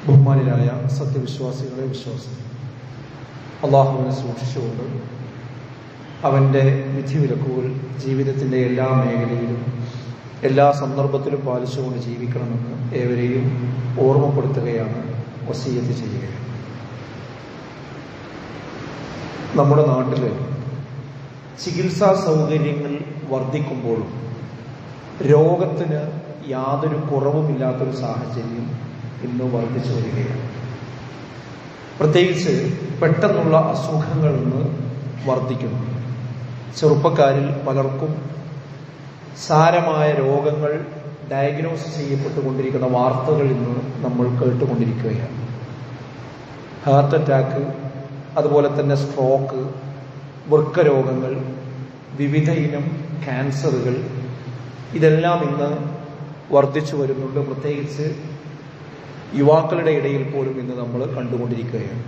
ബഹുമാനിരായ സത്യവിശ്വാസികളെ വിശ്വാസം, അള്ളാഹുവിനെ സൂക്ഷിച്ചുകൊണ്ട് അവൻ്റെ വിധിവിലക്കുകൾ ജീവിതത്തിൻ്റെ എല്ലാ മേഖലയിലും എല്ലാ സന്ദർഭത്തിലും പാലിച്ചുകൊണ്ട് ജീവിക്കണമെന്ന് ഏവരെയും ഓർമ്മപ്പെടുത്തുകയാണ്, വസിയ്യത്ത് ചെയ്യുകയാണ്. നമ്മുടെ നാട്ടിൽ ചികിത്സാ സൗകര്യങ്ങൾ വർദ്ധിക്കുമ്പോഴും രോഗത്തിന് യാതൊരു കുറവുമില്ലാത്തൊരു സാഹചര്യം ഇന്ന് വർദ്ധിച്ചു വരികയാണ്. പ്രത്യേകിച്ച് പെട്ടെന്നുള്ള അസുഖങ്ങൾ ഇന്ന് വർദ്ധിക്കുന്നു. ചെറുപ്പക്കാരിൽ പലർക്കും സാരമായ രോഗങ്ങൾ ഡയഗ്നോസ് ചെയ്യപ്പെട്ടുകൊണ്ടിരിക്കുന്ന വാർത്തകൾ ഇന്ന് നമ്മൾ കേട്ടുകൊണ്ടിരിക്കുകയാണ്. ഹാർട്ട് അറ്റാക്ക്, അതുപോലെ തന്നെ സ്ട്രോക്ക്, വൃക്കരോഗങ്ങൾ, വിവിധ ഇനം ക്യാൻസറുകൾ, ഇതെല്ലാം ഇന്ന് വർദ്ധിച്ചു വരുന്നുണ്ട്. പ്രത്യേകിച്ച് യുവാക്കളുടെ ഇടയിൽ പോലും ഇന്ന് നമ്മൾ കണ്ടുകൊണ്ടിരിക്കുകയാണ്.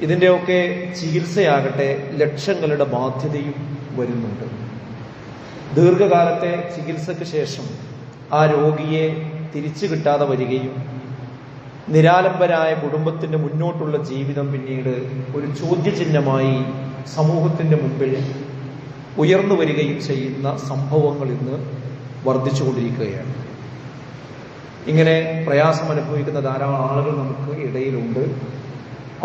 ഇതിൻ്റെയൊക്കെ ചികിത്സയാകട്ടെ ലക്ഷങ്ങളുടെ ബാധ്യതയും വരുന്നുണ്ട്. ദീർഘകാലത്തെ ചികിത്സയ്ക്ക് ശേഷം ആ രോഗിയെ തിരിച്ചു കിട്ടാതെ വരികയും നിരാലംബരായ കുടുംബത്തിന്റെ മുന്നോട്ടുള്ള ജീവിതം പിന്നീട് ഒരു ചോദ്യചിഹ്നമായി സമൂഹത്തിന്റെ മുമ്പിൽ ഉയർന്നു വരികയും ചെയ്യുന്ന സംഭവങ്ങൾ ഇന്ന് വർദ്ധിച്ചുകൊണ്ടിരിക്കുകയാണ്. ഇങ്ങനെ പ്രയാസം അനുഭവിക്കുന്ന ധാരാളം ആളുകൾ നമുക്ക് ഇടയിലുണ്ട്.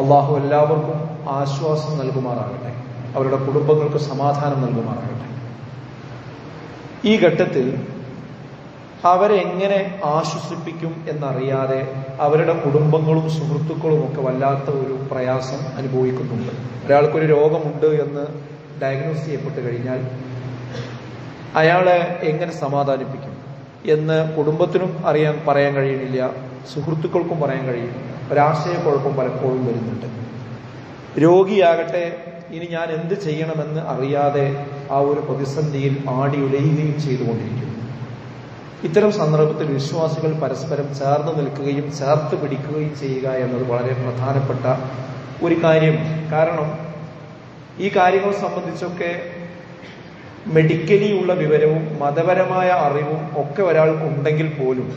അള്ളാഹു എല്ലാവർക്കും ആശ്വാസം നൽകുമാറാകട്ടെ, അവരുടെ കുടുംബങ്ങൾക്ക് സമാധാനം നൽകുമാറാകട്ടെ. ഈ ഘട്ടത്തിൽ അവരെ എങ്ങനെ ആശ്വസിപ്പിക്കും എന്നറിയാതെ അവരുടെ കുടുംബങ്ങളും സുഹൃത്തുക്കളും ഒക്കെ വല്ലാത്ത ഒരു പ്രയാസം അനുഭവിക്കുന്നുണ്ട്. ഒരാൾക്കൊരു രോഗമുണ്ട് എന്ന് ഡയഗ്നോസ് ചെയ്യപ്പെട്ട് കഴിഞ്ഞാൽ അയാളെ എങ്ങനെ സമാധാനിപ്പിക്കും എന്ന് കുടുംബത്തിനും പറയാൻ കഴിയുന്നില്ല, സുഹൃത്തുക്കൾക്കും പറയാൻ കഴിയുന്നില്ല. ഒരാശയക്കുഴപ്പം പലപ്പോഴും വരുന്നുണ്ട്. രോഗിയാകട്ടെ ഇനി ഞാൻ എന്ത് ചെയ്യണമെന്ന് അറിയാതെ ആ ഒരു പ്രതിസന്ധിയിൽ ആടിയുലയുകയും ചെയ്തുകൊണ്ടിരിക്കുന്നു. ഇത്തരം സന്ദർഭത്തിൽ വിശ്വാസികൾ പരസ്പരം ചേർന്ന് നിൽക്കുകയും ചേർത്ത് പിടിക്കുകയും ചെയ്യുക എന്നത് വളരെ പ്രധാനപ്പെട്ട ഒരു കാര്യമാണ്. കാരണം ഈ കാര്യങ്ങൾ സംബന്ധിച്ചൊക്കെ മെഡിക്കലി ഉള്ള വിവരവും മതപരമായ അറിവും ഒക്കെ ഒരാൾക്കുണ്ടെങ്കിൽ പോലും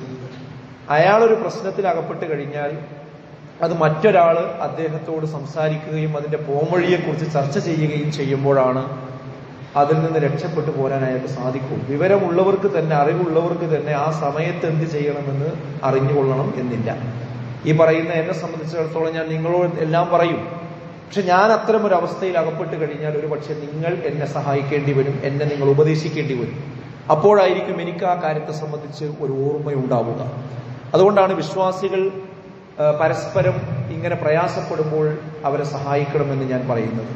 അയാളൊരു പ്രശ്നത്തിൽ അകപ്പെട്ട് കഴിഞ്ഞാൽ അത് മറ്റൊരാൾ അദ്ദേഹത്തോട് സംസാരിക്കുകയും അതിന്റെ പോംവഴിയെക്കുറിച്ച് ചർച്ച ചെയ്യുകയും ചെയ്യുമ്പോഴാണ് അതിൽ നിന്ന് രക്ഷപ്പെട്ടു പോരാൻ അയാൾക്ക് സാധിക്കും. വിവരമുള്ളവർക്ക് തന്നെ, അറിവുള്ളവർക്ക് തന്നെ ആ സമയത്ത് എന്ത് ചെയ്യണമെന്ന് അറിഞ്ഞുകൊള്ളണം എന്നില്ല. ഈ പറയുന്ന എന്നെ സംബന്ധിച്ചിടത്തോളം ഞാൻ നിങ്ങളോട് എല്ലാം പറയും. പക്ഷെ ഞാൻ അത്തരം ഒരു അവസ്ഥയിൽ അകപ്പെട്ട് കഴിഞ്ഞാൽ ഒരു പക്ഷെ നിങ്ങൾ എന്നെ സഹായിക്കേണ്ടി വരും, എന്നെ നിങ്ങൾ ഉപദേശിക്കേണ്ടി വരും. അപ്പോഴായിരിക്കും എനിക്ക് ആ കാര്യത്തെ സംബന്ധിച്ച് ഒരു ഓർമ്മയുണ്ടാവുക. അതുകൊണ്ടാണ് വിശ്വാസികൾ പരസ്പരം ഇങ്ങനെ പ്രയാസപ്പെടുമ്പോൾ അവരെ സഹായിക്കണമെന്ന് ഞാൻ പറയുന്നത്.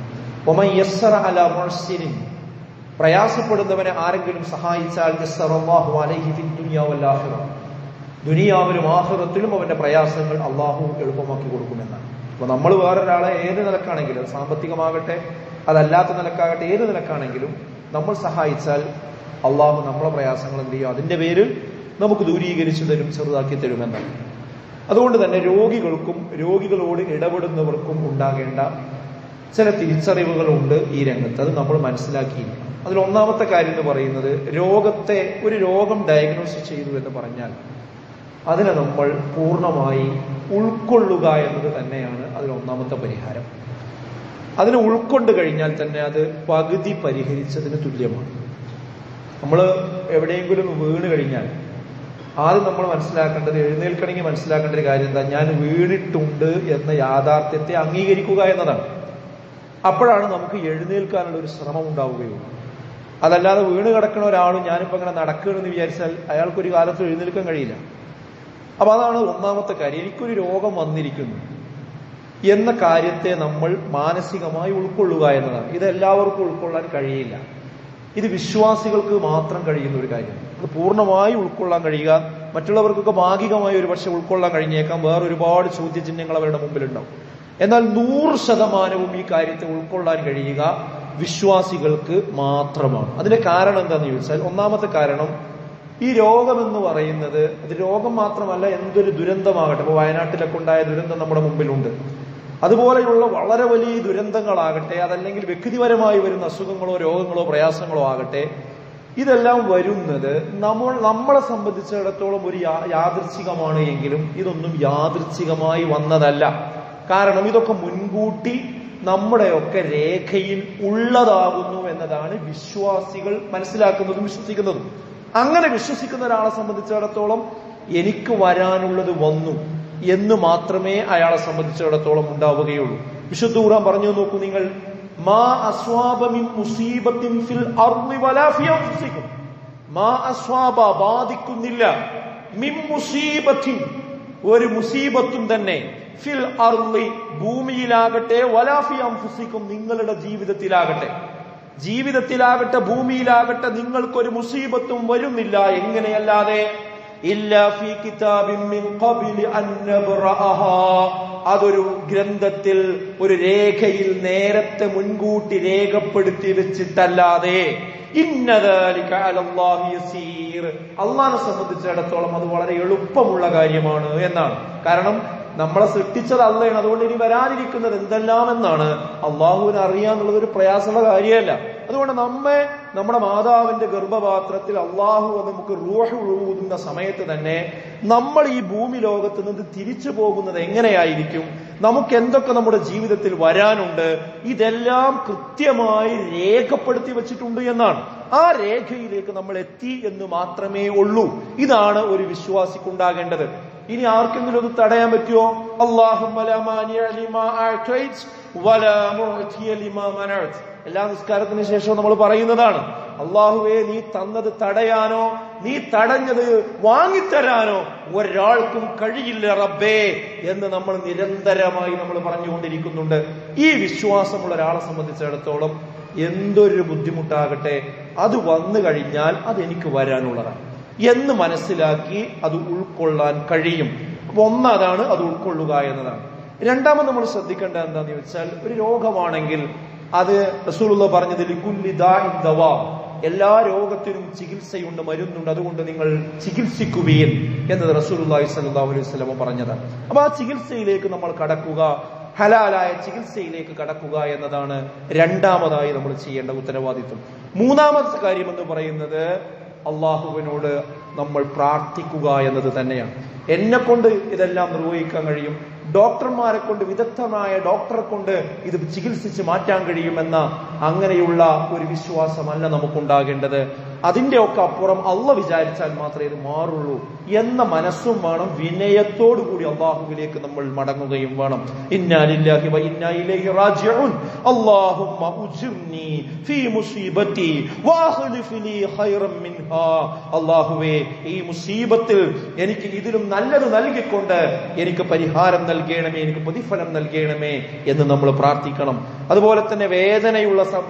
വമൻ യസ്സറ അലാ മുഅ്സിരിൻ, പ്രയാസപ്പെടുന്നവനെ ആരെങ്കിലും സഹായിച്ചാൽ യസ്സറല്ലാഹു അലൈഹി ഫിദ് ദുനിയ വൽ ആഖിറ, ദുനിയാവിലും ആഖിറത്തിലും അവന്റെ പ്രയാസങ്ങൾ അള്ളാഹു എളുപ്പമാക്കി കൊടുക്കുമെന്നാണ്. അപ്പൊ നമ്മൾ വേറൊരാളെ ഏത് നിലക്കാണെങ്കിലും, സാമ്പത്തികമാകട്ടെ അതല്ലാത്ത നിലക്കാകട്ടെ, ഏത് നിലക്കാണെങ്കിലും നമ്മൾ സഹായിച്ചാൽ അള്ളാഹു നമ്മളെ പ്രയാസങ്ങൾ എന്ത് ചെയ്യും, അതിന്റെ പേരിൽ നമുക്ക് ദൂരീകരിച്ചു തരും, ചെറുതാക്കി തരുമെന്നാണ്. അതുകൊണ്ട് തന്നെ രോഗികൾക്കും രോഗികളോട് ഇടപെടുന്നവർക്കും ഉണ്ടാകേണ്ട ചില തിരിച്ചറിവുകളുണ്ട് ഈ രംഗത്ത്. അത് നമ്മൾ മനസ്സിലാക്കിയിരിക്കണം. അതിൽ ഒന്നാമത്തെ കാര്യം എന്ന് പറയുന്നത്, ഒരു രോഗം ഡയഗ്നോസ് ചെയ്തു എന്ന് പറഞ്ഞാൽ അതിനെ നമ്മൾ പൂർണ്ണമായി ഉൾക്കൊള്ളുക എന്നത് തന്നെയാണ് അതിൽ ഒന്നാമത്തെ പരിഹാരം. അതിനെ ഉൾക്കൊണ്ട് കഴിഞ്ഞാൽ തന്നെ അത് പകുതി പരിഹരിച്ചതിന് തുല്യമാണ്. നമ്മൾ എവിടെയെങ്കിലും വീണ് കഴിഞ്ഞാൽ ആദ്യം നമ്മൾ മനസ്സിലാക്കേണ്ടത്, എഴുന്നേൽക്കണമെങ്കിൽ മനസ്സിലാക്കേണ്ട ഒരു കാര്യം എന്താ, ഞാൻ വീണിട്ടുണ്ട് എന്ന യാഥാർത്ഥ്യത്തെ അംഗീകരിക്കുക എന്നതാണ്. അപ്പോഴാണ് നമുക്ക് എഴുന്നേൽക്കാനുള്ള ഒരു ശ്രമം ഉണ്ടാവുകയുള്ളൂ. അതല്ലാതെ വീണ് കിടക്കുന്ന ഒരാളും ഞാനിപ്പോ അങ്ങനെ നടക്കുകയെന്ന് വിചാരിച്ചാൽ അയാൾക്കൊരു കാലത്ത് എഴുന്നേൽക്കാൻ കഴിയില്ല. അപ്പൊ അതാണ് ഒന്നാമത്തെ കാര്യം. എനിക്കൊരു രോഗം വന്നിരിക്കുന്നു എന്ന കാര്യത്തെ നമ്മൾ മാനസികമായി ഉൾക്കൊള്ളുക എന്നതാണ്. ഇത് എല്ലാവർക്കും ഉൾക്കൊള്ളാൻ കഴിയില്ല. ഇത് വിശ്വാസികൾക്ക് മാത്രം കഴിയുന്ന ഒരു കാര്യം. അത് പൂർണ്ണമായി ഉൾക്കൊള്ളാൻ കഴിയുക, മറ്റുള്ളവർക്കൊക്കെ ഭാഗികമായി ഒരു പക്ഷെ ഉൾക്കൊള്ളാൻ കഴിഞ്ഞേക്കാം. വേറെ ഒരുപാട് ചോദ്യചിഹ്നങ്ങൾ അവരുടെ മുമ്പിലുണ്ടാവും. എന്നാൽ 100% ഈ കാര്യത്തെ ഉൾക്കൊള്ളാൻ കഴിയുക വിശ്വാസികൾക്ക് മാത്രമാണ്. അതിന്റെ കാരണം എന്താണെന്ന് ചോദിച്ചാൽ, ഒന്നാമത്തെ കാരണം, ഈ രോഗമെന്ന് പറയുന്നത് അത് രോഗം മാത്രമല്ല, എന്തൊരു ദുരന്തമാകട്ടെ. ഇപ്പൊ വയനാട്ടിലൊക്കെ ഉണ്ടായ ദുരന്തം നമ്മുടെ മുമ്പിലുണ്ട്. അതുപോലെയുള്ള വളരെ വലിയ ദുരന്തങ്ങളാകട്ടെ, അതല്ലെങ്കിൽ വ്യക്തിപരമായി വരുന്ന അസുഖങ്ങളോ രോഗങ്ങളോ പ്രയാസങ്ങളോ ആകട്ടെ, ഇതെല്ലാം വരുന്നത് നമ്മളെ സംബന്ധിച്ചിടത്തോളം ഒരു യാദൃച്ഛികമാണ് എങ്കിലും ഇതൊന്നും യാദൃച്ഛികമായി വന്നതല്ല. കാരണം ഇതൊക്കെ മുൻകൂട്ടി നമ്മുടെയൊക്കെ രേഖയിൽ ഉള്ളതാകുന്നു എന്നതാണ് വിശ്വാസികൾ മനസ്സിലാക്കുന്നതും വിശ്വസിക്കുന്നതും. അങ്ങനെ വിശ്വസിക്കുന്ന ഒരാളെ സംബന്ധിച്ചിടത്തോളം എനിക്ക് വരാനുള്ളത് വന്നു എന്ന് മാത്രമേ അയാളെ സംബന്ധിച്ചിടത്തോളം ഉണ്ടാവുകയുള്ളൂ. വിശുദ്ധ ഖുർആൻ പറഞ്ഞു നോക്കൂ നിങ്ങൾ, മാ അസ്വാബ മിൻ മുസീബത്തിൻ ഫിൽ അർളി വലാ ഫി അൻഫുസികും. മാ അസ്വാബ ബാധിക്കുന്നില്ല, മിൻ മുസീബത്തിൻ ഒരു മുസീബത്തും തന്നെ, ഫിൽ അർളി ഭൂമിയിലാകട്ടെ, വലാ ഫി അൻഫുസികും നിങ്ങളുടെ ജീവിതത്തിലാകട്ടെ ഭൂമിയിലാകട്ടെ നിങ്ങൾക്കൊരു മുസീബത്തും വരുന്നില്ല. എങ്ങനെയല്ലാതെ ഇല്ലാ ഫീ കിതാബിൻ മിൻ ഖബ്ലി അൻ നബ്റഅഹാ, അതൊരു ഗ്രന്ഥത്തിൽ ഒരു രേഖയിൽ നേരത്തെ മുൻകൂട്ടി രേഖപ്പെടുത്തി വെച്ചിട്ടല്ലാതെ. ഇന്ന ദാലിക അലല്ലാഹി യസീർ, അല്ലാഹുവിനെ സംബന്ധിച്ചിടത്തോളം അത് വളരെ എളുപ്പമുള്ള കാര്യമാണ് എന്നാണ്. കാരണം നമ്മളെ സൃഷ്ടിച്ചത് അള്ളയാണ്, അതുകൊണ്ട് ഇനി വരാനിരിക്കുന്നത് എന്തെല്ലാം എന്നാണ് അള്ളാഹുവിനെ അറിയാന്നുള്ളത് ഒരു പ്രയാസമുള്ള കാര്യമല്ല. അതുകൊണ്ട് നമ്മുടെ മാതാവിന്റെ ഗർഭപാത്രത്തിൽ അള്ളാഹു നമുക്ക് റൂഹ് ഊതുന്ന സമയത്ത് തന്നെ നമ്മൾ ഈ ഭൂമി ലോകത്ത് നിന്ന് തിരിച്ചു പോകുന്നത് എങ്ങനെയായിരിക്കും, നമുക്ക് എന്തൊക്കെ നമ്മുടെ ജീവിതത്തിൽ വരാനുണ്ട്, ഇതെല്ലാം കൃത്യമായി രേഖപ്പെടുത്തി വെച്ചിട്ടുണ്ട് എന്നാണ്. ആ രേഖയിലേക്ക് നമ്മൾ എത്തി എന്ന് മാത്രമേ ഉള്ളൂ. ഇതാണ് ഒരു വിശ്വാസിക്കുണ്ടാകേണ്ടത്. ഇനി ആർക്കെങ്കിലും അത് തടയാൻ പറ്റുമോ? അല്ലാഹുമ്മ ലാ മാനിഅ ലിമാ അഅതൈത വലാ മുഅ്തിയ ലിമാ മനഅത. എല്ലാ നിസ്കാരത്തിന് ശേഷം നമ്മൾ പറയുന്നതാണ്, അല്ലാഹുവേ നീ തന്നത് തടയാനോ നീ തടഞ്ഞത് വാങ്ങിത്തരാനോ ഒരാൾക്കും കഴിയില്ല റബ്ബേ എന്ന് നമ്മൾ നിരന്തരമായി നമ്മൾ പറഞ്ഞുകൊണ്ടിരിക്കുന്നുണ്ട്. ഈ വിശ്വാസമുള്ള ഒരാളെ സംബന്ധിച്ചിടത്തോളം എന്തൊരു ബുദ്ധിമുട്ടാകട്ടെ അത് വന്നു കഴിഞ്ഞാൽ അതെനിക്ക് വരാനുള്ളതാണ് എന്ന് മനസ്സിലാക്കി അത് ഉൾക്കൊള്ളാൻ കഴിയും. അപ്പൊ ഒന്നതാണ് അത് ഉൾക്കൊള്ളുക എന്നതാണ്. രണ്ടാമത് നമ്മൾ ശ്രദ്ധിക്കേണ്ടത് എന്താന്ന് ചോദിച്ചാൽ, ഒരു രോഗമാണെങ്കിൽ അത് റസൂലുള്ളാഹി പറഞ്ഞത് ലികുല്ലി ദാഇൻ ദവാ, എല്ലാ രോഗത്തിനും ചികിത്സയുണ്ട്, മരുന്നുണ്ട്, അതുകൊണ്ട് നിങ്ങൾ ചികിത്സിക്കുകയും എന്നത് റസൂലുള്ളാഹി സ്വല്ലല്ലാഹു അലൈഹി വസല്ലം പറഞ്ഞതാണ്. അപ്പൊ ആ ചികിത്സയിലേക്ക് നമ്മൾ കടക്കുക, ഹലാലായ ചികിത്സയിലേക്ക് കടക്കുക എന്നതാണ് രണ്ടാമതായി നമ്മൾ ചെയ്യേണ്ട ഉത്തരവാദിത്വം. മൂന്നാമത്തെ കാര്യം എന്ന് പറയുന്നത് അള്ളാഹുവിനോട് നമ്മൾ പ്രാർത്ഥിക്കുക എന്നത് തന്നെയാണ്. എന്നെ കൊണ്ട് ഇതെല്ലാം നിർവഹിക്കാൻ കഴിയും, ഡോക്ടർമാരെ കൊണ്ട്, വിദഗ്ധമായ ഡോക്ടറെ കൊണ്ട് ഇത് ചികിത്സിച്ച് മാറ്റാൻ കഴിയുമെന്ന അങ്ങനെയുള്ള ഒരു വിശ്വാസമല്ല നമുക്കുണ്ടാകേണ്ടത്. അതിന്റെ ഒക്കെ അപ്പുറം അള്ള വിചാരിച്ചാൽ മാത്രമേ ഇത് മാറുള്ളൂ എന്ന മനസ്സും വേണം. വിനയത്തോടു കൂടി അള്ളാഹുവിലേക്ക് നമ്മൾ മടങ്ങുകയും വേണം. ഇന്നാ ലില്ലാഹി വ ഇന്നാ ഇലൈഹി റാജിഊൻ. അല്ലാഹുമ്മ ഉജിർനി ഫീ മുസീബതി വഅഖ്ലിഫ് ലീ ഖൈറൻ മിൻഹാ. അല്ലാഹുവേ ഈ മുസീബത്തിൽ എനിക്ക് ഇതിലും നല്ലത് നൽകിക്കൊണ്ട് എനിക്ക് പരിഹാരം നൽകണമേ, എനിക്ക് പ്രതിഫലം നൽകണമേ എന്ന് നമ്മൾ പ്രാർത്ഥിക്കണം. അതുപോലെ തന്നെ വേദനയുള്ള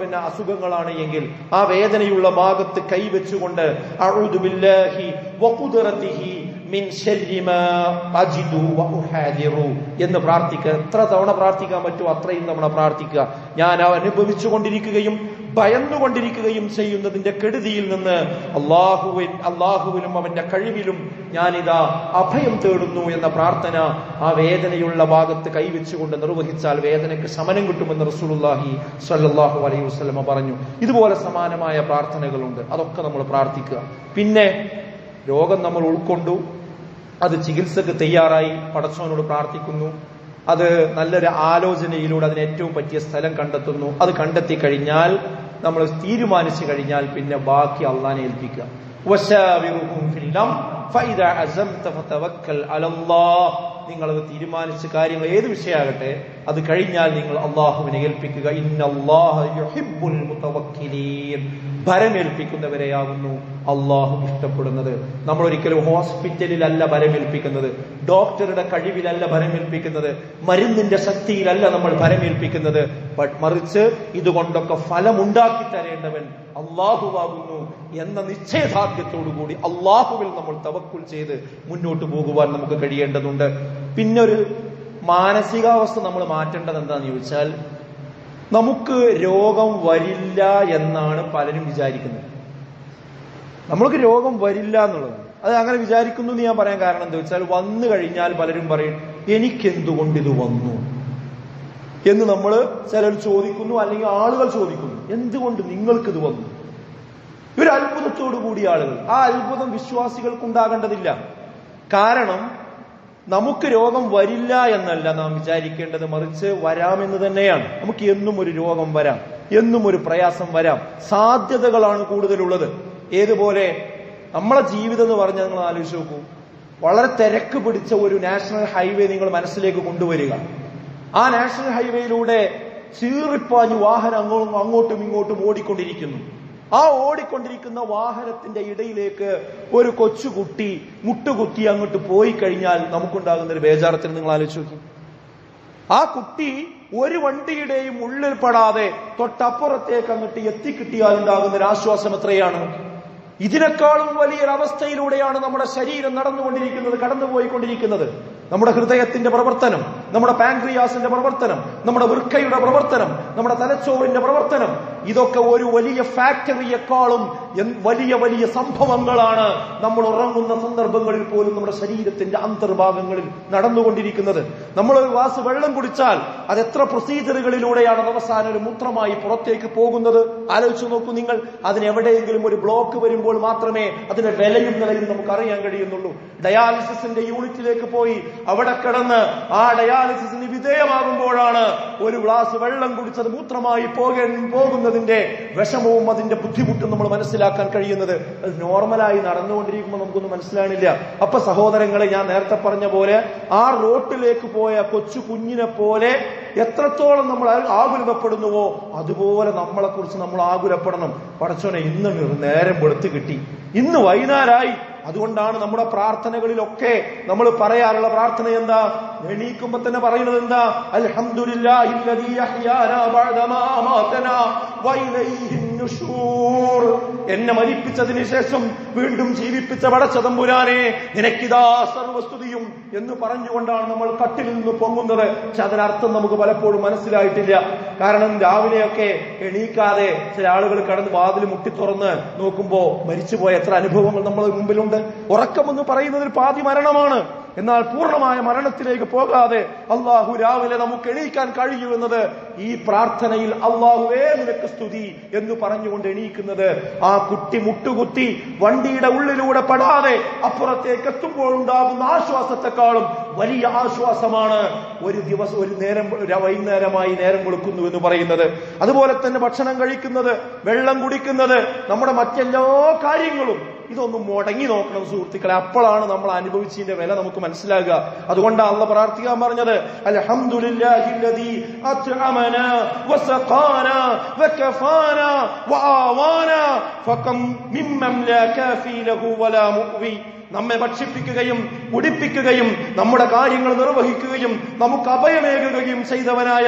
അസുഖങ്ങളാണ് എങ്കിൽ ആ വേദനയുള്ള ഭാഗത്ത് കൈവച്ചുകൊണ്ട് അഊദു ബില്ലാഹി വഖുദ്റതിഹി മിൻ ശർരി മാ അജിദു വഉഹാദിറു എന്ന് പ്രാർത്ഥിക്കുക. എത്ര തവണ പ്രാർത്ഥിക്കാൻ പറ്റുമോ അത്രയും തവണ പ്രാർത്ഥിക്കുക. ഞാൻ അനുഭവിച്ചുകൊണ്ടിരിക്കുകയും ഭയന്നുകൊണ്ടിരിക്കുകയും ചെയ്യുന്നതിന്റെ കെടുതിയിൽ നിന്ന് അള്ളാഹുവിലും അവന്റെ കഴിവിലും ഞാനിതാ അഭയം തേടുന്നു എന്ന പ്രാർത്ഥന ആ വേദനയുള്ള ഭാഗത്ത് കൈവച്ചുകൊണ്ട് നിർവഹിച്ചാൽ വേദനയ്ക്ക് ശമനം കിട്ടുമെന്ന് റസൂലുള്ളാഹി സ്വല്ലല്ലാഹു അലൈഹി വസല്ലം പറഞ്ഞു. ഇതുപോലെ സമാനമായ പ്രാർത്ഥനകളുണ്ട്, അതൊക്കെ നമ്മൾ പ്രാർത്ഥിക്കുക. പിന്നെ രോഗം നമ്മൾ ഉൾക്കൊണ്ടു, അത് ചികിത്സക്ക് തയ്യാറായി പടച്ചവനോട് പ്രാർത്ഥിക്കുന്നു, അത് നല്ലൊരു ആലോചനയിലൂടെ അതിന് ഏറ്റവും പറ്റിയ സ്ഥലം കണ്ടെത്തുന്നു. അത് കണ്ടെത്തി കഴിഞ്ഞാൽ നമ്മൾ തീരുമാനിച്ചു കഴിഞ്ഞാൽ പിന്നെ ബാക്കി അള്ളാനെ ഏൽപ്പിക്കുക. വശാവിറുഹും ഫിൽ അംർ ഫഇദാ അസംത ഫതവക്കൽ അലല്ലാഹ്. നിങ്ങൾ അത് തീരുമാനിച്ച കാര്യങ്ങൾ ഏത് വിഷയമാകട്ടെ അത് കഴിഞ്ഞാൽ നിങ്ങൾ അള്ളാഹുവിനെ ഏൽപ്പിക്കുക. ഇന്നല്ലാഹ യുഹിബ്ബുൽ മുതവക്കിലീൻ. ഭരമേൽപ്പിക്കുന്നവരെയാകുന്നു അള്ളാഹു ഇഷ്ടപ്പെടുന്നത്. നമ്മൾ ഒരിക്കലും ഹോസ്പിറ്റലിലല്ല ഭരമേൽപ്പിക്കുന്നത്, ഡോക്ടറുടെ കഴിവിലല്ല ഭരമേൽപ്പിക്കുന്നത്, മരുന്നിന്റെ ശക്തിയിലല്ല നമ്മൾ ഭരമേൽപ്പിക്കുന്നത്. മറിച്ച് ഇതുകൊണ്ടൊക്കെ ഫലമുണ്ടാക്കി തരേണ്ടവൻ അള്ളാഹുവാകുന്നു എന്ന നിശ്ചയദാർഢ്യത്തോടുകൂടി അള്ളാഹുവിൽ നമ്മൾ തവക്കുൽ ചെയ്ത് മുന്നോട്ട് പോകുവാൻ നമുക്ക് കഴിയേണ്ടതുണ്ട്. പിന്നെ ഒരു മാനസികാവസ്ഥ നമ്മൾ മാറ്റേണ്ടത് എന്താണെന്ന് ചോദിച്ചാൽ, നമുക്ക് രോഗം വരില്ല എന്നാണ് പലരും വിചാരിക്കുന്നത്. നമ്മൾക്ക് രോഗം വരില്ല എന്നുള്ളത് അത് അങ്ങനെ വിചാരിക്കുന്നു എന്ന് ഞാൻ പറയാൻ കാരണം എന്താ വെച്ചാൽ, വന്നു കഴിഞ്ഞാൽ പലരും പറയും എനിക്കെന്തുകൊണ്ട് ഇത് വന്നു എന്ന് നമ്മൾ ചിലർ ചോദിക്കുന്നു, അല്ലെങ്കിൽ ആളുകൾ ചോദിക്കുന്നു, എന്തുകൊണ്ട് നിങ്ങൾക്കിത് വന്നു? ഒരു അത്ഭുത അത്ഭുതത്തോടു കൂടിയ ആളുകൾ. ആ അത്ഭുതം വിശ്വാസികൾക്കുണ്ടാകേണ്ടതില്ല. കാരണം നമുക്ക് രോഗം വരില്ല എന്നല്ല നാം വിചാരിക്കേണ്ടത്, മറിച്ച് വരാമെന്ന് തന്നെയാണ്. നമുക്ക് എന്നും ഒരു രോഗം വരാം, എന്നും ഒരു പ്രയാസം വരാം. സാധ്യതകളാണ് കൂടുതലുള്ളത്. ഏതുപോലെ നമ്മളെ ജീവിതം എന്ന് പറഞ്ഞാൽ നിങ്ങൾ ആലോചിച്ച് നോക്കൂ. വളരെ തിരക്ക് പിടിച്ച ഒരു നാഷണൽ ഹൈവേ നിങ്ങൾ മനസ്സിലേക്ക് കൊണ്ടുവരിക. ആ നാഷണൽ ഹൈവേയിലൂടെ ചീറിപ്പാഞ്ഞ് വാഹനം അങ്ങോട്ടും ഇങ്ങോട്ടും ഓടിക്കൊണ്ടിരിക്കുന്നു. ആ ഓടിക്കൊണ്ടിരിക്കുന്ന വാഹനത്തിന്റെ ഇടയിലേക്ക് ഒരു കൊച്ചുകുട്ടി മുട്ടുകുത്തി അങ്ങോട്ട് പോയി കഴിഞ്ഞാൽ നമുക്കുണ്ടാകുന്ന ഒരു ബേജാറത്തിന് നിങ്ങൾ ആലോചിച്ച് നോക്കി. ആ കുട്ടി ഒരു വണ്ടിയുടെയും ഉള്ളിൽ പെടാതെ തൊട്ടപ്പുറത്തേക്ക് അങ്ങോട്ട് എത്തിക്കിട്ടിയാൽ ഉണ്ടാകുന്ന ഒരു ആശ്വാസം എത്രയാണ്? ഇതിനേക്കാളും വലിയൊരവസ്ഥയിലൂടെയാണ് നമ്മുടെ ശരീരം നടന്നുകൊണ്ടിരിക്കുന്നത്, കടന്നുപോയിക്കൊണ്ടിരിക്കുന്നത്. നമ്മുടെ ഹൃദയത്തിന്റെ പ്രവർത്തനം, നമ്മുടെ പാൻക്രിയാസിന്റെ പ്രവർത്തനം, നമ്മുടെ വൃക്കയുടെ പ്രവർത്തനം, നമ്മുടെ തലച്ചോറിന്റെ പ്രവർത്തനം, ഇതൊക്കെ ഒരു വലിയ ഫാക്ടറിയെക്കാളും വലിയ വലിയ സംഭവങ്ങളാണ് നമ്മൾ ഉറങ്ങുന്ന സന്ദർഭങ്ങളിൽ പോലും നമ്മുടെ ശരീരത്തിന്റെ അന്തർഭാഗങ്ങളിൽ നടന്നുകൊണ്ടിരിക്കുന്നത്. നമ്മളൊരു ഗ്ലാസ് വെള്ളം കുടിച്ചാൽ അത് എത്ര പ്രൊസീജറുകളിലൂടെയാണ് അവസാനം ഒരു മൂത്രമായി പുറത്തേക്ക് പോകുന്നത്? ആലോചിച്ചു നോക്കൂ നിങ്ങൾ. അതിനെവിടെയെങ്കിലും ഒരു ബ്ലോക്ക് വരുമ്പോൾ മാത്രമേ അതിന്റെ വിലയും നിലയും നമുക്ക് അറിയാൻ കഴിയുന്നുള്ളൂ. ഡയാലിസിസിന്റെ യൂണിറ്റിലേക്ക് പോയി അവിടെ കിടന്ന് ആ ഡയാലിസിസിന് വിധേയമാകുമ്പോഴാണ് ഒരു ഗ്ലാസ് വെള്ളം കുടിച്ചത് മൂത്രമായി പോകുന്നതിന്റെ വിഷമവും അതിന്റെ ബുദ്ധിമുട്ടും നമ്മൾ മനസ്സിലാക്കാൻ കഴിയുന്നത്. അത് നോർമലായി നടന്നുകൊണ്ടിരിക്കുമ്പോൾ നമുക്കൊന്നും മനസ്സിലാണില്ല. അപ്പൊ സഹോദരങ്ങളെ, ഞാൻ നേരത്തെ പറഞ്ഞ പോലെ ആ റോട്ടിലേക്ക് പോയ കൊച്ചു കുഞ്ഞിനെ പോലെ എത്രത്തോളം നമ്മൾ ആകുലപ്പെടുന്നുവോ അതുപോലെ നമ്മളെ കുറിച്ച് നമ്മൾ ആകുലപ്പെടണം. പടച്ചോനെ, ഇന്ന് നേരം വെളുത്ത് കിട്ടി, ഇന്ന് വൈകുന്നേരമായി. അതുകൊണ്ടാണ് നമ്മുടെ പ്രാർത്ഥനകളിലൊക്കെ നമ്മൾ പറയാറുള്ള പ്രാർത്ഥന എന്താ? എണീക്കുമ്പോ തന്നെ പറയുന്നത് എന്താ? അൽഹംദുലില്ലാഹില്ലദീ അഹ്യാനാ ബഅദമാ അമാതനാ വഇലൈഹിൻ നുശൂർ. എന്നെ മരിപ്പിച്ചതിന് ശേഷം വീണ്ടും ജീവിപ്പിച്ച പടച്ച തമ്പുരാനെ, നിനക്കിതാ സർവസ്തുതിയും എന്ന് പറഞ്ഞുകൊണ്ടാണ് നമ്മൾ കട്ടിൽ നിന്ന് പൊങ്ങുന്നത്. പക്ഷെ അതിനർത്ഥം നമുക്ക് പലപ്പോഴും മനസ്സിലായിട്ടില്ല. കാരണം രാവിലെയൊക്കെ എണീക്കാതെ ചില ആളുകൾ കടന്ന് വാതിൽ മുട്ടി തുറന്ന് നോക്കുമ്പോ മരിച്ചുപോയ എത്ര അനുഭവങ്ങൾ നമ്മുടെ മുമ്പിലുണ്ട്. ഉറക്കമെന്ന് പറയുന്നത് ഒരു പാതി മരണമാണ്. എന്നാൽ പൂർണ്ണമായ മരണത്തിലേക്ക് പോകാതെ അള്ളാഹു രാവിലെ നമുക്ക് എണീക്കാൻ കഴിയുമെന്നത് ഈ പ്രാർത്ഥനയിൽ അള്ളാഹുവേ നിനക്ക് സ്തുതി എന്ന് പറഞ്ഞുകൊണ്ട് എണീക്കുന്നത്. ആ കുട്ടി മുട്ടുകുത്തി വണ്ടിയുടെ ഉള്ളിലൂടെ പെടാതെ അപ്പുറത്തേക്ക് എത്തുമ്പോൾ ഉണ്ടാകുന്ന ആശ്വാസത്തെക്കാളും വലിയ ആശ്വാസമാണ് ഒരു ദിവസം ഒരു നേരം വൈകുന്നേരമായി നേരം കൊടുക്കുന്നു എന്ന് പറയുന്നത്. അതുപോലെ തന്നെ ഭക്ഷണം കഴിക്കുന്നത്, വെള്ളം കുടിക്കുന്നത്, നമ്മുടെ മറ്റെല്ലാ കാര്യങ്ങളും ഇതൊന്നും മുടങ്ങി നോക്കണം സുഹൃത്തുക്കളെ. അപ്പോഴാണ് നമ്മൾ അനുഭവിച്ചതിന്റെ വില നമുക്ക് മനസ്സിലാകുക. അതുകൊണ്ടാണ് അള്ളാഹ് പ്രാർത്ഥിക്കാൻ പറഞ്ഞത്, അൽഹംദുലില്ലാഹില്ലദീ അത്അമനാ വസഖാനാ വകഫാനാ വആവാനാ ഫകം മിമ്മൻ ലാ കാഫി ലഹു വലാ മുഅ്വി. നമ്മെ ഭക്ഷിപ്പിക്കുകയും കുടിപ്പിക്കുകയും നമ്മുടെ കാര്യങ്ങൾ നിർവഹിക്കുകയും നമുക്ക് അഭയമേകുകയും ചെയ്തവനായ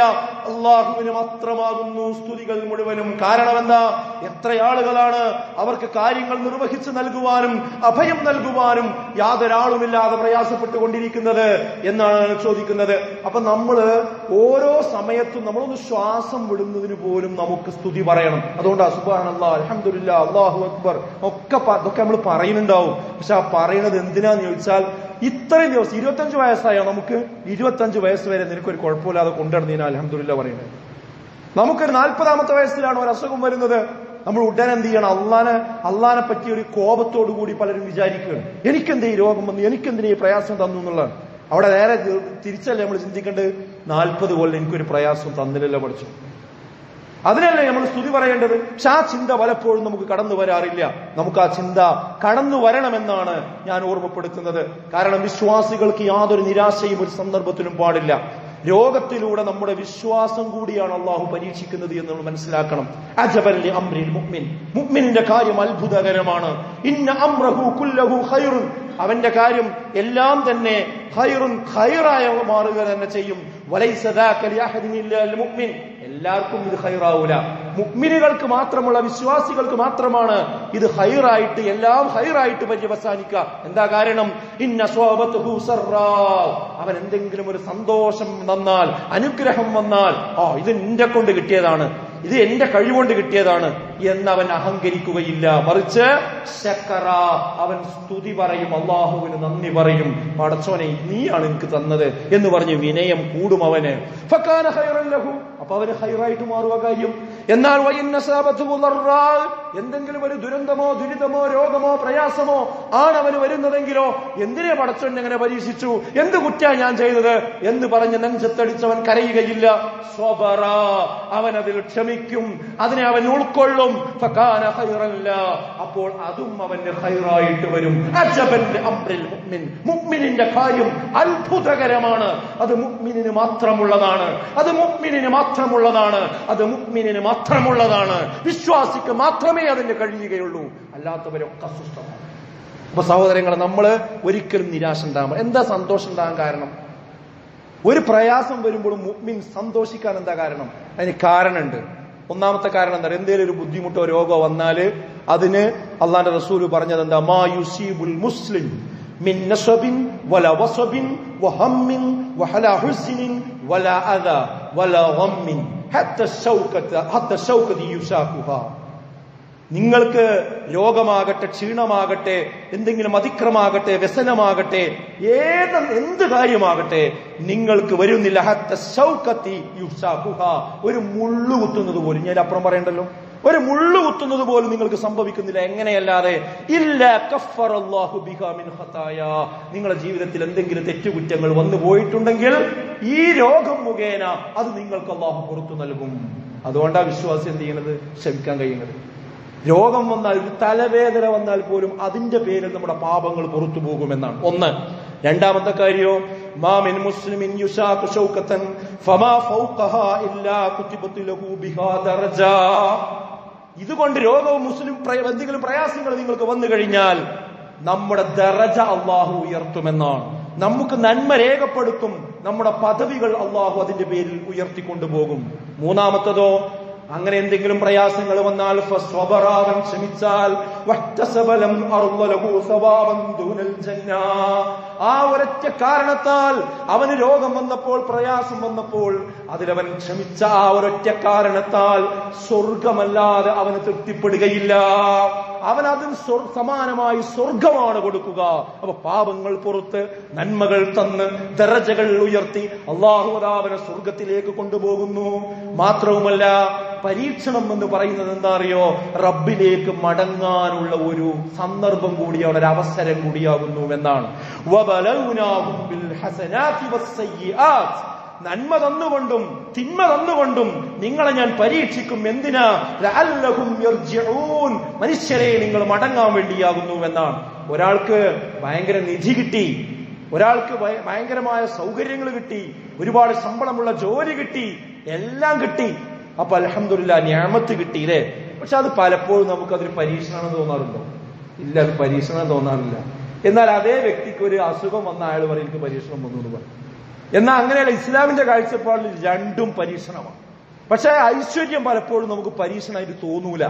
അള്ളാഹുവിന് മാത്രമാകുന്നു സ്തുതികൾ മുഴുവനും. കാരണം എന്താ? എത്ര ആളുകളാണ് അവർക്ക് കാര്യങ്ങൾ നിർവഹിച്ചു നൽകുവാനും അഭയം നൽകുവാനും യാതൊരാളുമില്ലാതെ പ്രയാസപ്പെട്ടുകൊണ്ടിരിക്കുന്നത് എന്നാണ് ചോദിക്കുന്നത്. അപ്പൊ നമ്മള് ഓരോ സമയത്തും നമ്മളൊന്ന് ശ്വാസം വിടുന്നതിന് പോലും നമുക്ക് സ്തുതി പറയണം. അതുകൊണ്ടാണ് സുബ്ഹാനല്ലാഹ്, അൽഹംദുലില്ലാഹ്, അല്ലാഹു അക്ബർ അതൊക്കെ നമ്മൾ പറയുന്നുണ്ടാവും. പക്ഷെ ആ പറയുന്നത് എന്തിനാന്ന് ചോദിച്ചാൽ, ഇത്രയും ദിവസം 25 വയസ്സായോ നമുക്ക്? 25 വയസ്സ് വരെ നിനക്കൊരു കുഴപ്പമില്ലാതെ കൊണ്ടുവരുന്നതിന് അൽഹംദുലില്ലാഹ് പറയുന്നത്. നമുക്കൊരു 40-ാമത്തെ വയസ്സിലാണ് ഒരു അസുഖം വരുന്നത്. നമ്മൾ ഉടനെ എന്ത് ചെയ്യണം? അള്ളാനെ പറ്റി ഒരു കോപത്തോടു കൂടി പലരും വിചാരിക്കുകയാണ്, എനിക്കെന്തേ ഈ രോഗം വന്നു, എനിക്കെന്തിനീ പ്രയാസം തന്നു എന്നുള്ളതാണ്. അവിടെ നേരെ തിരിച്ചല്ലേ നമ്മൾ ചിന്തിക്കേണ്ടത്? 40 കൊല്ലം എനിക്കൊരു പ്രയാസം തന്നില്ലല്ലോ പഠിച്ചു. അതിനല്ലേ നമ്മൾ സ്തുതി പറയേണ്ടത്. പക്ഷെ ആ ചിന്ത പലപ്പോഴും നമുക്ക് കടന്നു വരാറില്ല. നമുക്ക് ആ ചിന്ത കടന്നു വരണമെന്നാണ് ഞാൻ ഓർമ്മപ്പെടുത്തുന്നത്. കാരണം വിശ്വാസികൾക്ക് യാതൊരു നിരാശയും ഒരു സന്ദർഭത്തിലും പാടില്ല. രോഗത്തിലൂടെ നമ്മുടെ വിശ്വാസം കൂടിയാണ് അള്ളാഹു പരീക്ഷിക്കുന്നത് എന്ന് നമ്മൾ മനസ്സിലാക്കണം. അജബൻ ലി അംരിൽ മുഅ്മിൻ, മുഅ്മിനിന്റെ കാര്യം അത്ഭുതകരമാണ്. ഇന്ന അംറഹു കുല്ലഹു ഖൈറുൻ, അവന്റെ കാര്യം എല്ലാം തന്നെ ഖൈറുൻ, ഖൈറായ മാറുക തന്നെ ചെയ്യും. വലൈസ ദാക ലി അഹദിൻ ഇല്ലാ അൽ മുഅ്മിൻ, എല്ലാവർക്കും ഇത് ഖൈറാവൂല. മുഅ്മിനുകൾക്ക് മാത്രമുള്ള, വിശ്വാസികൾക്ക് മാത്രമാണ് ഇത് ഖൈറായിട്ട്, എല്ലാം ഖൈറായിട്ട് പര്യവസാനിക്കുക. എന്താ കാരണം? ഇന്ന സ്വബതുഹു സർറാ, അവൻ എന്തെങ്കിലും ഒരു സന്തോഷം വന്നാൽ, അനുഗ്രഹം വന്നാൽ, ഇത് എന്റെ കൊണ്ട് കിട്ടിയതാണ്, ഇത് എന്റെ കഴിവുകൊണ്ട് കിട്ടിയതാണ്, എന്നവൻ അഹങ്കരിക്കുകയില്ല. മറിച്ച് ശക്കറ, അവൻ സ്തുതി പറയും, അള്ളാഹുവിന് നന്ദി പറയും. പടച്ചോനെ നീയാണ് എനിക്ക് തന്നത് എന്ന് പറഞ്ഞ് വിനയം കൂടും അവന്. ഫകാന ഖൈറൻ ലഹു, അപ്പൊ അവന് ഖൈറായിട്ട് മാറുക കാര്യം. എന്നാൽ എന്തെങ്കിലും ഒരു ദുരന്തമോ ദുരിതമോ രോഗമോ പ്രയാസമോ ആണ് അവന് വരുന്നതെങ്കിലോ, എന്തിനെ പടച്ചോൻ എങ്ങനെ പരീക്ഷിച്ചു, എന്ത് കുറ്റാ ഞാൻ ചെയ്തത് എന്ന് പറഞ്ഞ് നെഞ്ചത്തടിച്ചവൻ കരയുകയില്ല. സ്വബറ, അവൻ അതിൽ ക്ഷമിക്കും, അതിനെ അവൻ ഉൾക്കൊള്ളും. ഫകാന ഖൈറൻ ലഹു, അപ്പോൾ അതും അവന് ഖൈറായിട്ട് വരും. അജബൻ അംറിൽ മുഅ്മിൻ, മുഅ്മിനിന്റെ കാര്യം അത്ഭുതകരമാണ്. അത് മുഅ്മിനിന് മാത്രമുള്ളതാണ്, അത് മുഅ്മിനിന് മാത്രമുള്ളതാണ്, അത് മുഅ്മിനിന് മാത്രമുള്ളതാണ്. വിശ്വാസിക്ക് മാത്രമേ അതിന് കഴിയുകയുള്ളൂ, അല്ലാത്തവരൊക്കെ അസ്വസ്ഥമാണ്. അപ്പൊ സഹോദരങ്ങളെ, നമ്മള് ഒരിക്കലും നിരാശ ഉണ്ടാകും. എന്താ സന്തോഷം ഉണ്ടാകാൻ കാരണം? ഒരു പ്രയാസം വരുമ്പോൾ മുഅ്മിൻ സന്തോഷിക്കാൻ എന്താ കാരണം? അതിന് കാരണമുണ്ട്. ഒന്നാമത്തെ കാരണം എന്താ? എന്തേലും ഒരു ബുദ്ധിമുട്ടോ രോഗമോ വന്നാല് അതിന് അള്ളാന്റെ റസൂല് പറഞ്ഞത് എന്താ? മാ യുസീബുൽ മുസ്ലിം മിൻ നസബിൻ വലാ വസബിൻ വഹമ്മിൻ വഹലാ ഹുസ്നിൻ വലാ അദാ വലാ ഗമ്മിൻ ഹത്ത ശൗകത യുസാഖുഹാ. നിങ്ങൾക്ക് രോഗമാകട്ടെ, ക്ഷീണമാകട്ടെ, എന്തെങ്കിലും അതിക്രമാകട്ടെ, വ്യസനമാകട്ടെ, എന്ത് കാര്യമാകട്ടെ നിങ്ങൾക്ക് വരുന്നില്ല. ഹത്ത ശൗകതി യുസാഖുഹാ, ഒരു മുള്ളു കുത്തുന്നത് പോലും, ഞാൻ അപ്പുറം പറയണ്ടല്ലോ, ഒരു മുള്ളു കുത്തുന്നത് പോലും നിങ്ങൾക്ക് സംഭവിക്കുന്നില്ല. എങ്ങനെയല്ലാതെ? ഇല്ല കഫറല്ലാഹു ബിഹാ മിൻ ഖതായാ, നിങ്ങളുടെ ജീവിതത്തിൽ എന്തെങ്കിലും തെറ്റുകുറ്റങ്ങൾ വന്നു പോയിട്ടുണ്ടെങ്കിൽ ഈ രോഗം മുഖേന അത് നിങ്ങൾക്ക് അല്ലാഹു പുറത്തു നൽകും. അതുകൊണ്ടാണ് വിശ്വാസി എന്ത് ചെയ്യുന്നത്? ക്ഷമിക്കാൻ കഴിയുന്നത്. രോഗം വന്നാൽ, ഒരു തലവേദന വന്നാൽ പോലും അതിന്റെ പേരിൽ നമ്മുടെ പാപങ്ങൾ പുറത്തു പോകുമെന്നാണ് ഒന്ന്. രണ്ടാമത്തെ കാര്യോ, മാ മിൻ മുസ്ലിമിൻ യുശാഖു ശൗകതൻ ഫമാ ഫൗഖഹാ ഇല്ലാ കുതിബത് ലഹു ബിഹാ ദറജ. ഇതുകൊണ്ട് രോഗവും മുസ്ലിം എന്തെങ്കിലും പ്രയാസങ്ങൾ നിങ്ങൾക്ക് വന്നു കഴിഞ്ഞാൽ നമ്മുടെ ദറജ അള്ളാഹു ഉയർത്തുമെന്നാണ്. നമുക്ക് നന്മ രേഖപ്പെടുത്തും, നമ്മുടെ പദവികൾ അള്ളാഹു അതിന്റെ പേരിൽ ഉയർത്തിക്കൊണ്ടുപോകും. മൂന്നാമത്തതോ, അങ്ങനെ എന്തെങ്കിലും പ്രയാസങ്ങൾ വന്നാൽ ഫസ്വബറാവൻ ക്ഷമിച്ചാൽ വഹ്തസബലം അർളലഹു സവാബൻ ദൂനൽ ജന്ന, ആ ഒരൊറ്റ കാരണത്താൽ അവന് രോഗം വന്നപ്പോൾ, പ്രയാസം വന്നപ്പോൾ അതിലവൻ ക്ഷമിച്ച ആ ഒരൊറ്റ കാരണത്താൽ സ്വർഗമല്ലാതെ അവന് തൃപ്തിപ്പെടുകയില്ല. അവൻ അതിന് സമാനമായി സ്വർഗമാണ് കൊടുക്കുക. അപ്പൊ പാപങ്ങൾ പുറത്ത്, നന്മകൾ തന്ന്, ദറജകൾ ഉയർത്തി അല്ലാഹു അവനെ സ്വർഗത്തിലേക്ക് കൊണ്ടുപോകുന്നു. മാത്രവുമല്ല, പരീക്ഷണം എന്ന് പറയുന്നത് എന്താ അറിയോ? റബ്ബിലേക്ക് മടങ്ങാനുള്ള ഒരു സന്ദർഭം കൂടിയാണ്, ഒരു അവസരം കൂടിയാകുന്നു എന്നാണ്. വബലൗനാഹും ബിൽ ഹസനാതി വസ്സയ്യിആത്ത്, നന്മ തന്നുകൊണ്ടും തിന്മ തന്നുകൊണ്ടും നിങ്ങളെ ഞാൻ പരീക്ഷിക്കും. എന്തിനാ? ലഅല്ലഹും യർജിഊൻ, മനുഷ്യരെ നിങ്ങൾ മടങ്ങാൻ വേണ്ടിയാകുന്നു എന്നാണ്. ഒരാൾക്ക് ഭയങ്കര നിധി കിട്ടി, ഒരാൾക്ക് ഭയങ്കരമായ സൗകര്യങ്ങൾ കിട്ടി, ഒരുപാട് ശമ്പളമുള്ള ജോലി കിട്ടി, എല്ലാം കിട്ടി. അപ്പൊ അൽഹംദുലില്ലാഹ് നിഅമത്ത് കിട്ടിയില്ലേ. പക്ഷെ അത് പലപ്പോഴും നമുക്കതൊരു പരീക്ഷണമെന്ന് തോന്നാറുണ്ടോ? ഇല്ല, അത് പരീക്ഷണം തോന്നാറില്ല. എന്നാൽ അതേ വ്യക്തിക്ക് ഒരു അസുഖം വന്ന അയാൾ പറയും എനിക്ക് പരീക്ഷണം വന്നു എന്ന് പറയും. എന്നാൽ അങ്ങനെയല്ല, ഇസ്ലാമിന്റെ കാഴ്ചപ്പാടിൽ രണ്ടും പരീക്ഷണമാണ്. പക്ഷെ ഐശ്വര്യം പലപ്പോഴും നമുക്ക് പരീക്ഷണമായിട്ട് തോന്നൂല.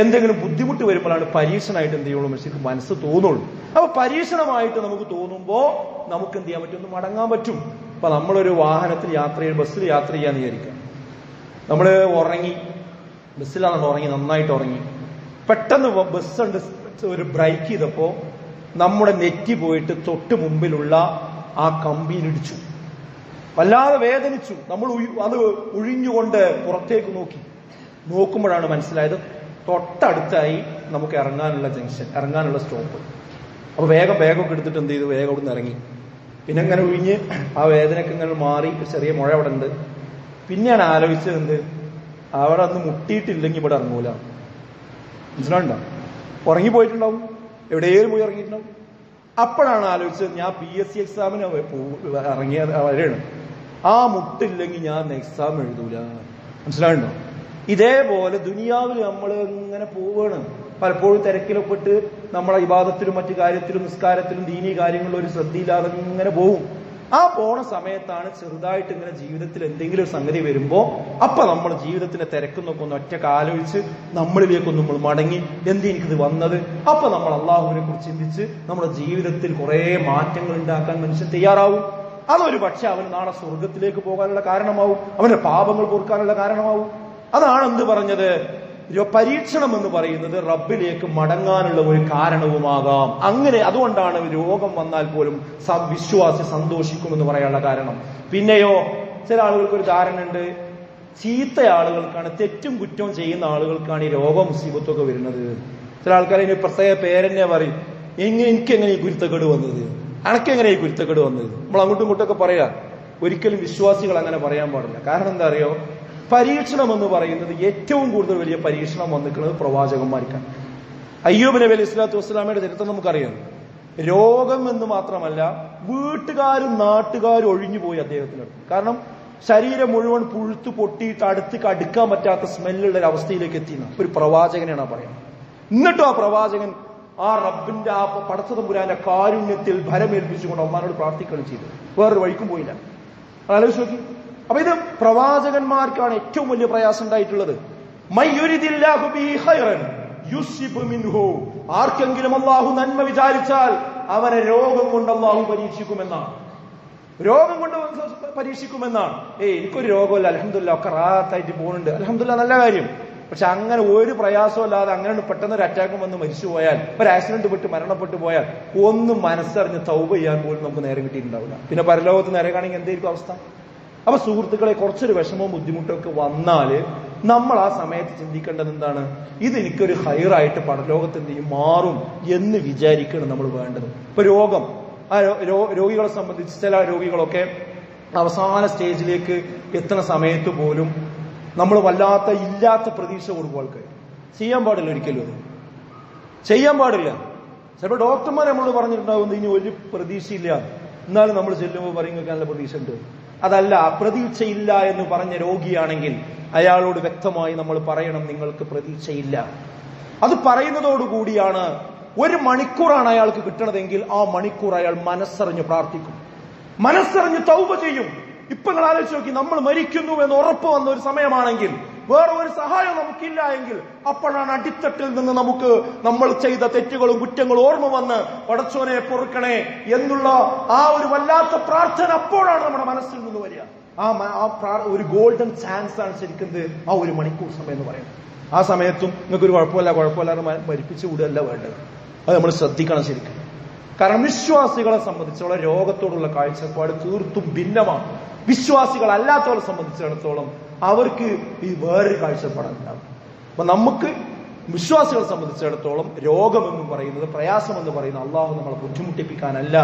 എന്തെങ്കിലും ബുദ്ധിമുട്ട് വരുമ്പോഴാണ് പരീക്ഷണമായിട്ട് എന്ത് ചെയ്യുള്ളൂ മനുഷ്യർക്ക് മനസ്സ് തോന്നുള്ളൂ. അപ്പൊ പരീക്ഷണമായിട്ട് നമുക്ക് തോന്നുമ്പോ നമുക്ക് എന്ത് ചെയ്യാൻ പറ്റും? ഒന്ന് മടങ്ങാൻ പറ്റും. അപ്പൊ നമ്മളൊരു വാഹനത്തിൽ ബസ്സിൽ യാത്ര ചെയ്യാന്ന് വിചാരിക്കാം. നമ്മള് ഉറങ്ങി, ബസ്സിലാണ് ഉറങ്ങി, നന്നായിട്ട് ഉറങ്ങി. പെട്ടെന്ന് ബസ്സുണ്ട് ഒരു ബ്രേക്ക് ചെയ്തപ്പോ നമ്മുടെ നെറ്റി പോയിട്ട് തൊട്ട് മുമ്പിലുള്ള ആ കമ്പിയിലിടിച്ചു. വല്ലാതെ വേദനിച്ചു. നമ്മൾ അത് ഒഴിഞ്ഞുകൊണ്ട് പുറത്തേക്ക് നോക്കുമ്പോഴാണ് മനസ്സിലായത് തൊട്ടടുത്തായി നമുക്ക് ഇറങ്ങാനുള്ള ജംഗ്ഷൻ, ഇറങ്ങാനുള്ള സ്റ്റോപ്പ്. അപ്പൊ വേഗമൊക്കെ എടുത്തിട്ട് എന്ത് ചെയ്തു? വേഗം അവിടെ നിന്ന് ഇറങ്ങി. പിന്നെ ഇങ്ങനെ ഒഴിഞ്ഞ് ആ വേദനയൊക്കെ ഇങ്ങനെ മാറി, ചെറിയ മുഴ അവിടെ ഉണ്ട്. പിന്നെയാണ് ആലോചിച്ചത് എന്ത്, അവിടെ അന്ന് മുട്ടിയിട്ടില്ലെങ്കിൽ ഇവിടെ ഇറങ്ങൂല. മനസ്സിലാവുണ്ടോ? ഉറങ്ങിപ്പോയിട്ടുണ്ടാവും, എവിടെയും പോയി ഇറങ്ങിയിട്ടുണ്ടാവും. അപ്പോഴാണ് ആലോചിച്ചത് ഞാൻ PSC എക്സാമിന് ഇറങ്ങിയ വരെയാണ്, ആ മുട്ടില്ലെങ്കിൽ ഞാൻ എക്സാം എഴുതൂല. മനസ്സിലാവുണ്ടോ? ഇതേപോലെ ദുനിയാവിൽ നമ്മൾ ഇങ്ങനെ പോവുകയാണ്. പലപ്പോഴും തിരക്കിലൊപ്പെട്ട് നമ്മളെ ഇബാദത്തിലും മറ്റു കാര്യത്തിലും നിസ്കാരത്തിലും ദീനീ കാര്യങ്ങളിലും ഒരു ശ്രദ്ധയില്ലാതെ ഇങ്ങനെ പോവും. ആ പോണ സമയത്താണ് ചെറുതായിട്ട് ഇങ്ങനെ ജീവിതത്തിൽ എന്തെങ്കിലും ഒരു സംഗതി വരുമ്പോ അപ്പൊ നമ്മൾ ജീവിതത്തിന്റെ തിരക്കുന്നൊക്കെ ഒന്ന് ഒറ്റ ആലോചിച്ച് നമ്മളിലേക്കൊന്ന് നമ്മൾ മടങ്ങി എനിക്കിത് വന്നത്. അപ്പൊ നമ്മൾ അള്ളാഹുവിനെ കുറിച്ച് ചിന്തിച്ച് നമ്മുടെ ജീവിതത്തിൽ കുറെ മാറ്റങ്ങൾ ഉണ്ടാക്കാൻ മനുഷ്യൻ തയ്യാറാവും. അതൊരു പക്ഷെ അവൻ നാളെ സ്വർഗത്തിലേക്ക് പോകാനുള്ള കാരണമാവും, അവന്റെ പാപങ്ങൾ പൊറുക്കാനുള്ള കാരണമാവും. അതാണ് എന്ത് പറഞ്ഞത്? പരീക്ഷണം എന്ന് പറയുന്നത് റബ്ബിലേക്ക് മടങ്ങാനുള്ള ഒരു കാരണവുമാകാം. അങ്ങനെ അതുകൊണ്ടാണ് രോഗം വന്നാൽ പോലും വിശ്വാസി സന്തോഷിക്കുമെന്ന് പറയാനുള്ള കാരണം. പിന്നെയോ ചില ആളുകൾക്ക് ഒരു ധാരണ ഉണ്ട്, ചീത്ത ആളുകൾക്കാണ്, തെറ്റും കുറ്റവും ചെയ്യുന്ന ആളുകൾക്കാണ് ഈ രോഗം മുസീബത്തൊക്കെ വരുന്നത്. ചില ആൾക്കാർ ഇതിന് പ്രത്യേക പേരെന്നെ പറയും, എനിക്കെങ്ങനെ ഈ കുരുത്തക്കേട് വന്നത്, അനക്കെങ്ങനെ ഈ കുരുത്തക്കേട് വന്നത്. നമ്മൾ അങ്ങോട്ടും ഇങ്ങോട്ടൊക്കെ പറയാം. ഒരിക്കലും വിശ്വാസികൾ അങ്ങനെ പറയാൻ പാടില്ല. കാരണം എന്താ അറിയോ, പരീക്ഷണം എന്ന് പറയുന്നത് ഏറ്റവും കൂടുതൽ വലിയ പരീക്ഷണം വന്നിട്ടുള്ളത് പ്രവാചകന്മാർക്കാണ്. അയ്യൂബ് നബി അലൈഹി സ്വലാത്തു വസ്സലാമയുടെ ചരിത്രം നമുക്കറിയാം. രോഗം എന്ന് മാത്രമല്ല, വീട്ടുകാരും നാട്ടുകാരും ഒഴിഞ്ഞു പോയി അദ്ദേഹത്തിനടുത്ത്. കാരണം ശരീരം മുഴുവൻ പുഴുത്തു പൊട്ടിയിട്ട് അടുക്കാൻ പറ്റാത്ത സ്മെല്ലുള്ള ഒരു അവസ്ഥയിലേക്ക് എത്തിയെന്ന ഒരു പ്രവാചകനെയാണ് പറയുന്നത്. എന്നിട്ടും ആ പ്രവാചകൻ ആ റബ്ബിന്റെ ആ പടച്ചതമ്പുരാന്റെ കാരുണ്യത്തിൽ ഭരമേൽപ്പിച്ചുകൊണ്ട് അള്ളാഹിനോട് പ്രാർത്ഥിക്കുകയാണ് ചെയ്തത്. വേറൊരു വഴിക്കും പോയില്ല. ആലോചിച്ച് നോക്കി. അപ്പൊ ഇത് പ്രവാചകന്മാർക്കാണ് ഏറ്റവും വലിയ പ്രയാസം ഉണ്ടായിട്ടുള്ളത്. ആർക്കെങ്കിലും അള്ളാഹു നന്മ വിചാരിച്ചാൽ അവനെ രോഗം കൊണ്ട് അള്ളാഹു പരീക്ഷിക്കുമെന്നാണ്. രോഗം കൊണ്ട് പരീക്ഷിക്കുമെന്നാണ്. എനിക്കൊരു രോഗമല്ല, അൽഹംദുലില്ലാ, ഒക്കെ റാഹത്തായിട്ട് പോകുന്നുണ്ട്, അൽഹംദുലില്ലാ, നല്ല കാര്യം. പക്ഷെ അങ്ങനെ ഒരു പ്രയാസമില്ലാതെ അങ്ങനെ പെട്ടെന്ന് ഒരു അറ്റാക്ക് വന്ന് മരിച്ചു പോയാൽ, ഒരു ആക്സിഡന്റ് പെട്ട് മരണപ്പെട്ടു പോയാൽ ഒന്നും മനസ്സറിഞ്ഞ് തൗബ ചെയ്യാൻ പോലും നമുക്ക് നേരം കിട്ടിയിട്ടുണ്ടാവില്ല. പിന്നെ പരലോകത്ത് നേരെ കാണെങ്കിൽ എന്തായിരിക്കും അവസ്ഥ? അപ്പൊ സുഹൃത്തുക്കളെ, കുറച്ചൊരു വിഷമവും ബുദ്ധിമുട്ടൊക്കെ വന്നാല് നമ്മൾ ആ സമയത്ത് ചിന്തിക്കേണ്ടത് എന്താണ്? ഇത് എനിക്കൊരു ഹൈറായിട്ട് പരലോകത്ത് എന്ത് ചെയ്യും, മാറും എന്ന് വിചാരിക്കണം നമ്മൾ വേണ്ടത്. ഇപ്പൊ രോഗം, ആ രോഗികളെ സംബന്ധിച്ച് ചില രോഗികളൊക്കെ അവസാന സ്റ്റേജിലേക്ക് എത്തുന്ന സമയത്ത് പോലും നമ്മൾ വല്ലാത്ത ഇല്ലാത്ത പ്രതീക്ഷ കൊടുക്കും ആൾക്കാർ. ചെയ്യാൻ പാടില്ല, ഒരിക്കലും അത് ചെയ്യാൻ പാടില്ല. ചിലപ്പോൾ ഡോക്ടർമാർ നമ്മളോട് പറഞ്ഞിട്ടുണ്ടാകുന്നത് ഇനി ഒരു പ്രതീക്ഷയില്ല, എന്നാലും നമ്മൾ ചെല്ലുമ്പോൾ പറയും നല്ല പ്രതീക്ഷ ഉണ്ട്. അതല്ല, പ്രതീക്ഷയില്ല എന്ന് പറഞ്ഞ രോഗിയാണെങ്കിൽ അയാളോട് വ്യക്തമായി നമ്മൾ പറയണം, നിങ്ങൾക്ക് പ്രതീക്ഷയില്ല. അത് പറയുന്നതോടുകൂടിയാണ്, 1 മണിക്കൂറാണ് അയാൾക്ക് കിട്ടണതെങ്കിൽ ആ മണിക്കൂർ അയാൾ മനസ്സറിഞ്ഞ് പ്രാർത്ഥിക്കും, മനസ്സറിഞ്ഞ് തൗബ ചെയ്യും. ഇപ്പൊ നിങ്ങൾ ആലോചിച്ച് നോക്കി, നമ്മൾ മരിക്കുന്നു എന്ന് ഉറപ്പ് വന്ന ഒരു സമയമാണെങ്കിൽ, വേറെ ഒരു സഹായം നമുക്കില്ല എങ്കിൽ, അപ്പോഴാണ് അടിത്തട്ടിൽ നിന്ന് നമുക്ക് നമ്മൾ ചെയ്ത തെറ്റുകളും കുറ്റങ്ങളും ഓർമ്മ വന്ന് പടച്ചോനെ പൊറുക്കണേ എന്നുള്ള ആ ഒരു വല്ലാത്ത പ്രാർത്ഥന അപ്പോഴാണ് നമ്മുടെ മനസ്സിൽ നിന്ന് വരിക. ഒരു ഗോൾഡൻ ചാൻസ് ആണ് ശരിക്കും ആ 1 മണിക്കൂർ സമയം എന്ന് പറയുന്നത്. ആ സമയത്തും നിങ്ങൾക്ക് ഒരു കുഴപ്പമില്ലാതെ മരിപ്പിച്ചു വിടുകയല്ല വേണ്ടത്. അത് നമ്മൾ ശ്രദ്ധിക്കണം ശരിക്കും. കാരണം വിശ്വാസികളെ സംബന്ധിച്ചുള്ള രോഗത്തോടുള്ള കാഴ്ചപ്പാട് തീർത്തും ഭിന്നമാണ്. വിശ്വാസികളല്ലാത്തവരെ സംബന്ധിച്ചിടത്തോളം അവർക്ക് ഈ വേറൊരു കാഴ്ചപ്പാടുണ്ടാകും. അപ്പൊ നമുക്ക് വിശ്വാസികളെ സംബന്ധിച്ചിടത്തോളം രോഗമെന്നും പറയുന്നത്, പ്രയാസമെന്ന് പറയുന്നത് അള്ളാഹു നമ്മളെ ബുദ്ധിമുട്ടിപ്പിക്കാനല്ല,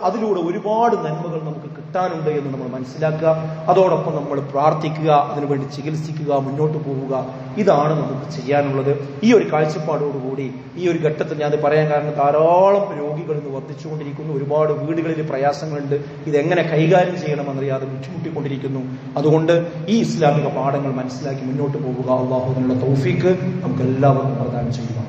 അതിലൂടെ ഒരുപാട് നന്മകൾ നമുക്ക് കിട്ടാനുണ്ട് എന്ന് നമ്മൾ മനസ്സിലാക്കുക. അതോടൊപ്പം നമ്മൾ പ്രാർത്ഥിക്കുക, അതിനുവേണ്ടി ചികിത്സിക്കുക, മുന്നോട്ട് പോവുക. ഇതാണ് നമുക്ക് ചെയ്യാനുള്ളത്. ഈ ഒരു കാഴ്ചപ്പാടോടുകൂടി ഈ ഒരു ഘട്ടത്തിൽ ഞാൻ പറയാൻ കാരണം, ധാരാളം രോഗികൾ ഇന്ന് വർദ്ധിച്ചുകൊണ്ടിരിക്കുന്നു. ഒരുപാട് വീടുകളിൽ പ്രയാസങ്ങളുണ്ട്. ഇതെങ്ങനെ കൈകാര്യം ചെയ്യണമെന്നറിയാതെ ബുദ്ധിമുട്ടിക്കൊണ്ടിരിക്കുന്നു. അതുകൊണ്ട് ഈ ഇസ്ലാമിക പാഠങ്ങൾ മനസ്സിലാക്കി മുന്നോട്ട് പോവുക. അള്ളാഹു അതിനുള്ള തൗഫീക്ക് നമുക്ക് എല്ലാവർക്കും പ്രദാനം ചെയ്യുക.